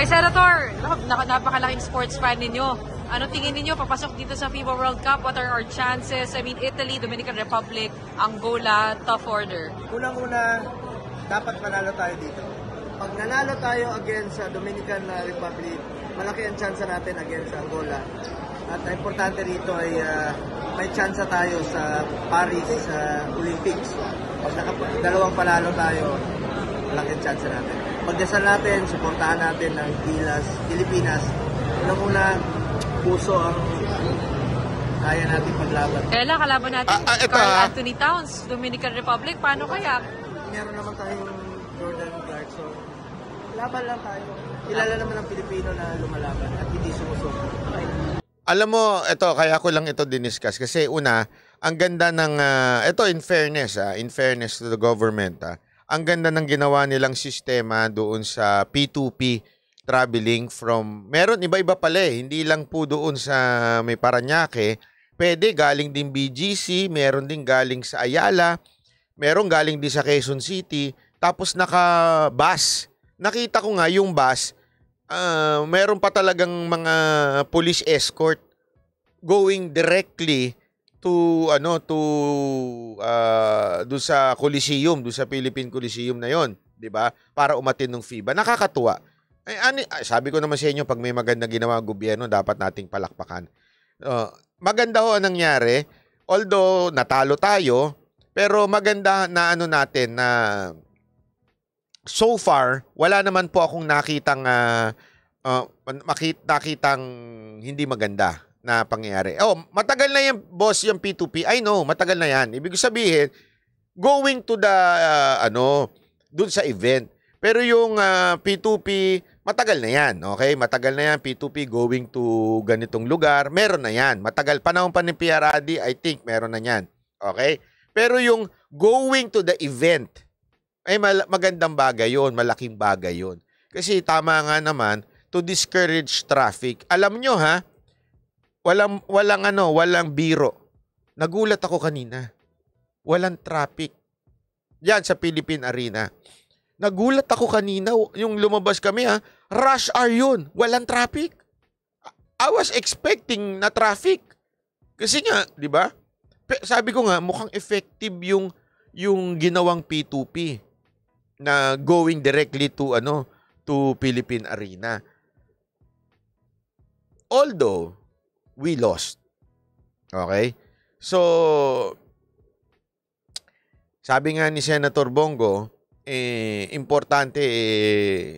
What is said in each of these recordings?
Ay, Senator, napakalaking sports fan ninyo. Ano tingin ninyo papasok dito sa FIBA World Cup? What are our chances? I mean, Italy, Dominican Republic, Angola, tough order. Unang-una, dapat manalo tayo dito. Pag nanalo tayo against sa Dominican Republic, malaki ang chance natin against Angola. At importante rito ay may chance tayo sa Paris sa Olympics. Pag dalawang panalo tayo, malaki ang chance natin. Pagdasal natin, suportahan natin ng Gilas, Pilipinas. Unang-una, puso ang kaya natin paglaban. Kailan kalaban natin? Carl Anthony Towns, Dominican Republic. Paano kaya? Meron naman tayong Jordan Clarkson. Laban lang tayo. Kilala naman ng Pilipino na lumalaban at hindi sumusuko. Alam mo, ito, kaya ko lang ito diniscuss. Kasi una, ang ganda ng, ito in fairness to the government, ang ganda ng ginawa nilang sistema doon sa P2P traveling from, meron iba-iba pala hindi lang po doon sa may Parañaque, pwede galing din BGC, meron din galing sa Ayala, meron galing din sa Quezon City, tapos naka-bus. Nakita ko nga yung bus, meron pa talagang mga police escort going directly to doon sa Coliseum, doon sa Philippine Coliseum na 'yon, 'di ba? Para umatin ng FIBA. Nakakatuwa. Sabi ko naman sa inyo, pag may magandang ginawa ang gobyerno, dapat nating palakpakan. Maganda ho ang nangyari. Although natalo tayo, pero maganda na natin na so far wala naman po akong nakitang hindi maganda na pangyayari. Matagal na yan, boss, yung P2P. I know, matagal na yan. Ibig sabihin, going to the, dun sa event. Pero yung P2P, matagal na yan. Okay? Matagal na yan, P2P going to ganitong lugar. Meron na yan. Matagal, panahon pa ni PRD, I think, meron na yan. Okay? Pero yung going to the event, ay magandang bagay yun, malaking bagay yun. Kasi tama nga naman, to discourage traffic. Alam nyo ha, walang biro. Nagulat ako kanina. Walang traffic. Yan sa Philippine Arena. Nagulat ako kanina, yung lumabas kami rush hour yun. Walang traffic. I was expecting na traffic. Kasi nga, di ba? Sabi ko nga, mukhang effective yung ginawang P2P na going directly to Philippine Arena. Although we lost. Okay? So, sabi nga ni Senator Bongo, importante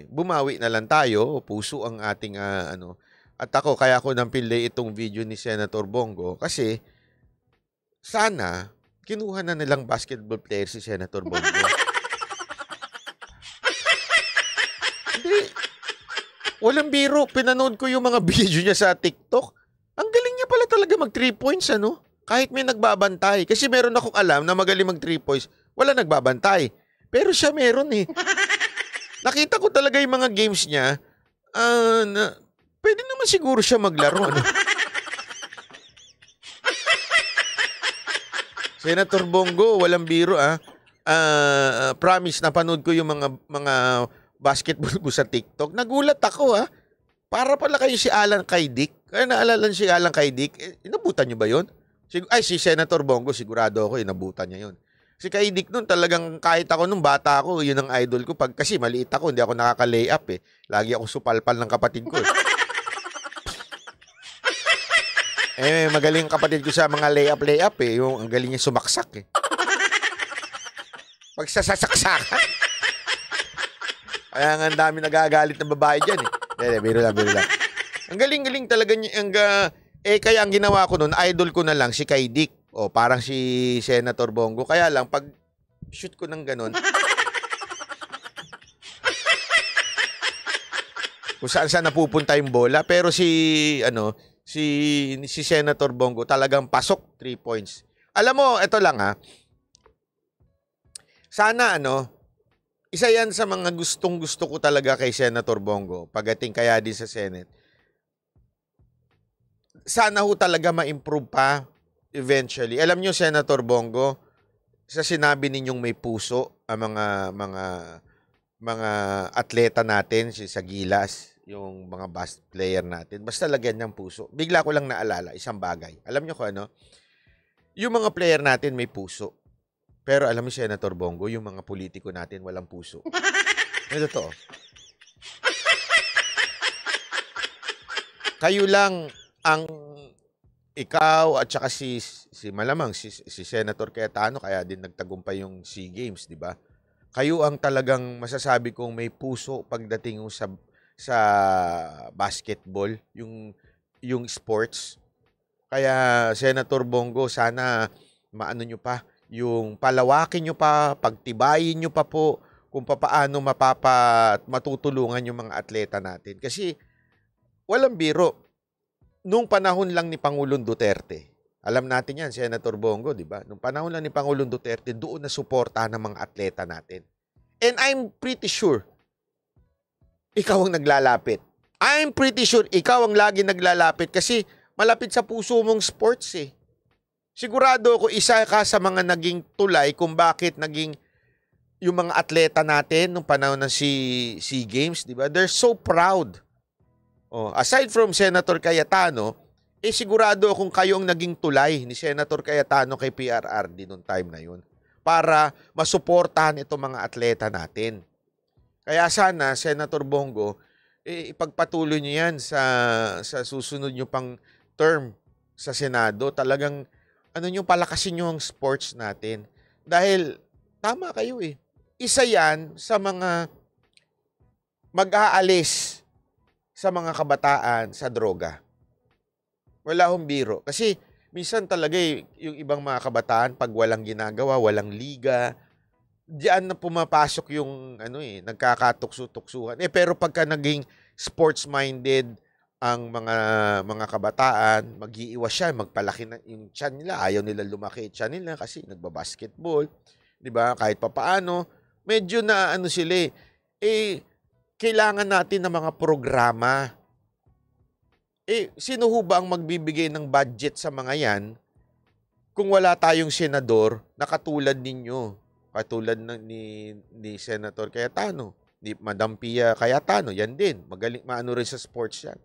bumawi na lang tayo, puso ang ating At kaya ako nampilay itong video ni Senator Bongo kasi sana kinuha na nilang basketball player si Senator Bongo. Hindi. Walang biro. Pinanood ko yung mga video niya sa TikTok. Ang galing niya pala talaga mag 3 points, Kahit may nagbabantay. Kasi meron akong alam na magaling mag 3 points, wala nagbabantay. Pero siya meron Nakita ko talaga yung mga games niya. Pwede naman siguro siya maglaro, Senator Bongo, walang biro, promise, napanood ko yung mga basketball ko sa TikTok. Nagulat ako, Para pala kayo si Alan Kaydik. Kaya naalala si Alan Kaydik. Inabutan niyo ba yun? Si Senator Bongo, sigurado ako, inabutan niya yun. Si Kaydik nun, talagang kahit ako nung bata ako, yun ang idol ko. Kasi maliit ako, hindi ako nakaka-layup Lagi ako supalpal ng kapatid ko magaling ang kapatid ko sa mga layup Yung ang galing niya sumaksak Pag sasaksakan. Kaya nga ang dami nagagalit ng babae dyan Biro lang. Ang galing-galing talaga niya. Kaya ang ginawa ko nun, idol ko na lang si Kaydik. Parang si Senator Bongo. Kaya lang, pag shoot ko ng ganun, kung saan napupunta yung bola. Pero si Senator Bongo talagang pasok 3 points. Alam mo, ito lang sana isa yan sa mga gustong-gusto ko talaga kay Senator Bongo pagdating kaya din sa Senate. Sana ho talaga ma-improve pa eventually. Alam nyo, Senator Bongo, sa sinabi ninyong may puso ang mga atleta natin sa Gilas. yung mga best player natin. Basta lagyan niyang puso. Bigla ko lang naalala isang bagay. Alam niyo ko ano? Yung mga player natin may puso. Pero alam mo, Senator Bongo, yung mga politiko natin walang puso. Ito to. Kayo lang ang ikaw at saka si malamang si Senator Cayetano kaya din nagtagumpay yung SEA Games, di ba? Kayo ang talagang masasabi kong may puso pagdating sa basketball, yung sports. Kaya Senator Bongo, sana maano nyo pa, yung palawakin nyo pa, pagtibayin nyo pa po kung paano matutulungan yung mga atleta natin. Kasi walang biro. Nung panahon lang ni Pangulong Duterte, alam natin yan, Senator Bongo, di ba? Nung panahon lang ni Pangulong Duterte, doon na suportahan ng mga atleta natin. And I'm pretty sure, ikaw ang naglalapit. I'm pretty sure, ikaw ang lagi naglalapit kasi malapit sa puso mong sports eh. Sigurado ako isa ka sa mga naging tulay kung bakit naging yung mga atleta natin nung panahon ng SEA Games, di ba? They're so proud. Oh, aside from Senator Cayetano, sigurado akong kayo ang naging tulay ni Senator Cayetano kay PRRD noong time na yun para masuportahan itong mga atleta natin. Kaya sana, Senator Bongo, ipagpatuloy niyo yan sa susunod niyo pang term sa Senado. Talagang palakasin niyo ang sports natin. Dahil tama kayo eh. Isa yan sa mga mag-aalis sa mga kabataan sa droga. Wala hong biro. Kasi minsan talaga yung ibang mga kabataan pag walang ginagawa, walang liga, diyan na pumapasok yung nagkakatukso-tuksuhan. Pero pagka naging sports-minded ang mga kabataan, mag-iiwas siya, magpalaki na yung tiyan nila, ayaw nila lumaki tiyan nila kasi nagbabasketball, 'di ba? Kahit papaano, medyo na sila kailangan natin ng mga programa. Sino ho ba ang magbibigay ng budget sa mga yan kung wala tayong senador na katulad ninyo? Katulad ni Senator Cayetano, ni Madam Pia Cayetano, yan din. Magaling, maano rin sa sports yan.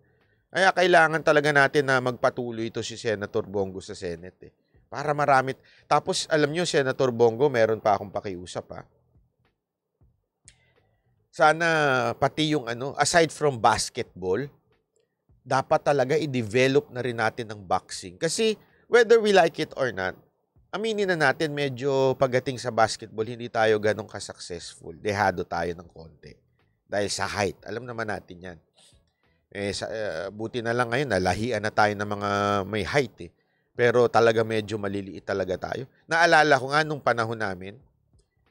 Kaya kailangan talaga natin na magpatuloy ito si Senator Bongo sa Senate. Para marami. Tapos alam nyo, Senator Bongo, meron pa akong pakiusap ha. Sana pati yung aside from basketball, dapat talaga i-develop na rin natin ang boxing. Kasi whether we like it or not, aminin na natin medyo pagdating sa basketball, hindi tayo ganun ka-successful. Dehado tayo ng konti. Dahil sa height. Alam naman natin yan. Buti na lang ngayon, nalahian na tayo ng mga may height eh. Pero talaga medyo maliliit talaga tayo. Naalala ko nga nung panahon namin,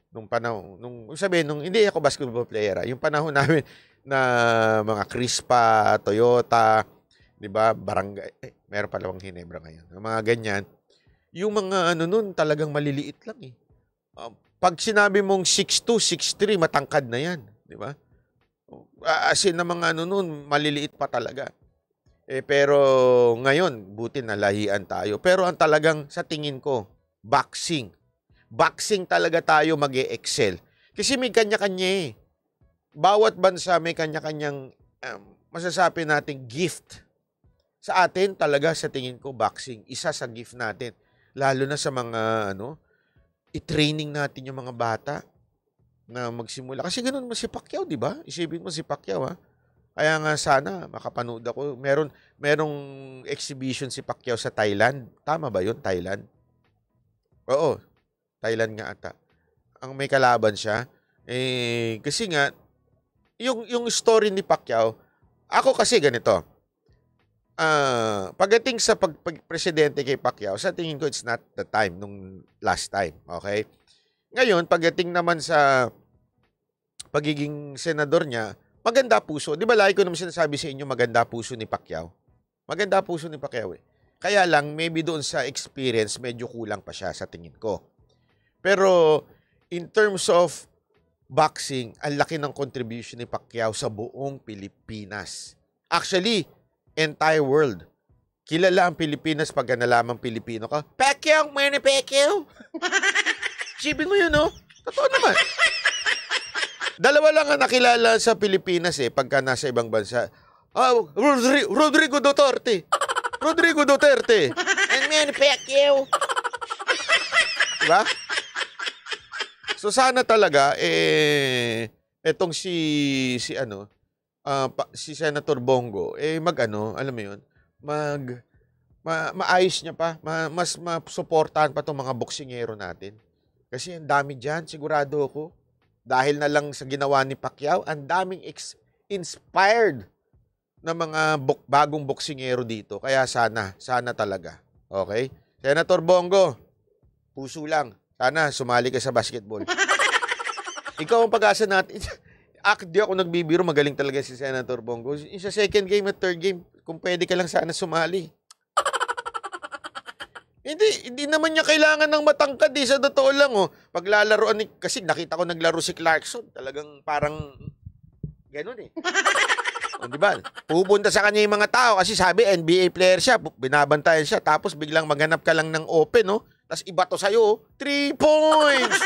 hindi ako basketball player, yung panahon namin na mga Crispa, Toyota, 'di ba? Barangay, meron pala bang Hinebra ngayon. Yung mga ganyan, yung mga nun talagang maliliit lang eh. Pag sinabi mong 6'2", 6'3", matangkad na 'yan, 'di ba? As in na mga nun maliliit pa talaga. Pero ngayon, buti na lahian tayo. Pero ang talagang sa tingin ko, boxing talaga tayo mag-e-excel. Kasi may kanya-kanya eh. Bawat bansa may kanya-kanyang masasabi natin gift. Sa atin talaga sa tingin ko boxing, isa sa gift natin. Lalo na sa mga i-training natin yung mga bata na magsimula. Kasi ganun si Pacquiao, di ba? Isipin mo si Pacquiao ha. Kaya nga sana makapanood ako. Merong exhibition si Pacquiao sa Thailand. Tama ba yun? Thailand? Oo. Thailand nga ata. Ang may kalaban siya. Kasi nga, yung story ni Pacquiao, ako kasi ganito. Pagdating sa pagpresidente kay Pacquiao, sa tingin ko it's not the time nung last time. Okay? Ngayon, pagdating naman sa pagiging senador niya, maganda puso. Di ba lagi ko naman sinasabi sa inyo, maganda puso ni Pacquiao? Maganda puso ni Pacquiao eh. Kaya lang, maybe doon sa experience, medyo kulang pa siya sa tingin ko. Pero, in terms of boxing, ang laki ng contribution ni Pacquiao sa buong Pilipinas. Actually, entire world. Kilala ang Pilipinas pag nalamang Pilipino ka. Pacquiao, Manny Pacquiao. Sipin mo yun, no? Totoo naman. Dalawa lang ang nakilala sa Pilipinas pagka nasa ibang bansa. Rodrigo Duterte. Rodrigo Duterte. And man, Pacquiao. Diba? So sana talaga etong si Senator Bongo alam mo 'yun, maayos niya pa, mas masuportahan pa tong mga boksingero natin. Kasi ang dami diyan, sigurado ako. Dahil na lang sa ginawa ni Pacquiao, ang daming inspired na mga bagong boksingero dito. Kaya sana talaga. Okay? Senator Bongo, puso lang. Sana sumali ka sa basketball. Ikaw ang pag-asa natin. Di ako nagbibiro, magaling talaga si Senator Bongo. Sa second game at third game, kung pwede ka lang sana sumali. Hindi naman niya kailangan ng matangkad sa totoo lang Paglalaroan kasi nakita ko naglaro si Clarkson, talagang parang gano'n di ba? Pupunta sa kanya yung mga tao kasi sabi NBA player siya, binabantayan siya, tapos biglang maghanap ka lang ng open, tapos iba to sa'yo, 3 points!